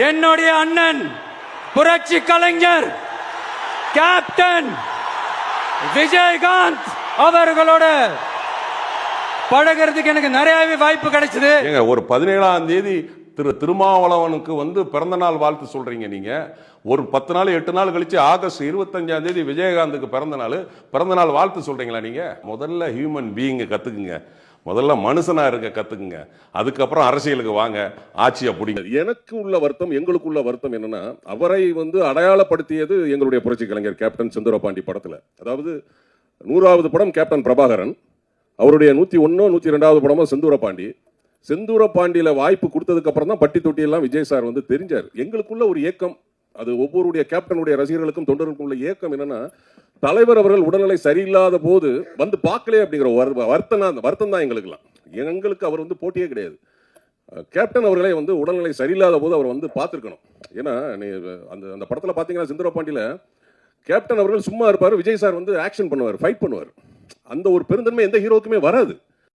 என்னுடைய அண்ணன் புரட்சி கலைஞர் கேப்டன் விஜயகாந்த் அவர்களோட பழகிறதுக்கு எனக்கு நிறையவே வாய்ப்பு கிடைச்சது. ஒரு 17ஆம் தேதி திருமாவளவனுக்கு பிறந்த நாள் வாழ்த்து சொல்றீங்க நீங்க. ஒரு 10 நாள் 8 நாள் கழிச்சு ஆகஸ்ட் 25ஆம் தேதி விஜயகாந்துக்கு பிறந்த நாள் வாழ்த்து சொல்றீங்களா நீங்க? முதல்ல ஹியூமன் பீயிங் கத்துக்குங்க, முதல்ல மனுஷனா இருக்க கத்துக்குங்க, அதுக்கப்புறம் அரசியலுக்கு வாங்க, ஆட்சியை பிடிங்க. எனக்கு உள்ள வருத்தம், எங்களுக்குள்ள வருத்தம் என்னன்னா, அவரை அடையாளப்படுத்தியது எங்களுடைய புரட்சி கலைஞர் கேப்டன் செந்தூரபாண்டி படத்துல. அதாவது 100வது படம் கேப்டன் பிரபாகரன், அவருடைய 101 102வது படமும் செந்தூரபாண்டி. செந்தூரபாண்டியில வாய்ப்பு கொடுத்ததுக்கு அப்புறம் தான் பட்டி தொட்டி எல்லாம் விஜய் சார் தெரிஞ்சார். எங்களுக்குள்ள ஒரு ஏக்கம், அது ஒவ்வொருடைய கேப்டனுடைய ரசிகர்களுக்கும் தொண்டர்களுக்கும் உள்ள ஏக்கம் என்னன்னா, தலைவர் அவர்கள் உடல்நிலை சரியில்லாத போது பார்க்கலே அப்படிங்கிற வருத்தம் தான் எங்களுக்குலாம். எங்களுக்கு அவர் போட்டியே கிடையாது. கேப்டன் அவர்களே உடல்நிலை சரியில்லாத போது அவர் பார்த்துருக்கணும். ஏன்னா அந்த படத்துல பாத்தீங்கன்னா செந்தூரபாண்டியில கேப்டன் அவர்கள் சும்மா இருப்பாரு, விஜய் சார் ஆக்ஷன் பண்ணுவார், ஃபைட் பண்ணுவார். அந்த ஒரு பெருந்தன்மை எந்த ஹீரோக்குமே வராது.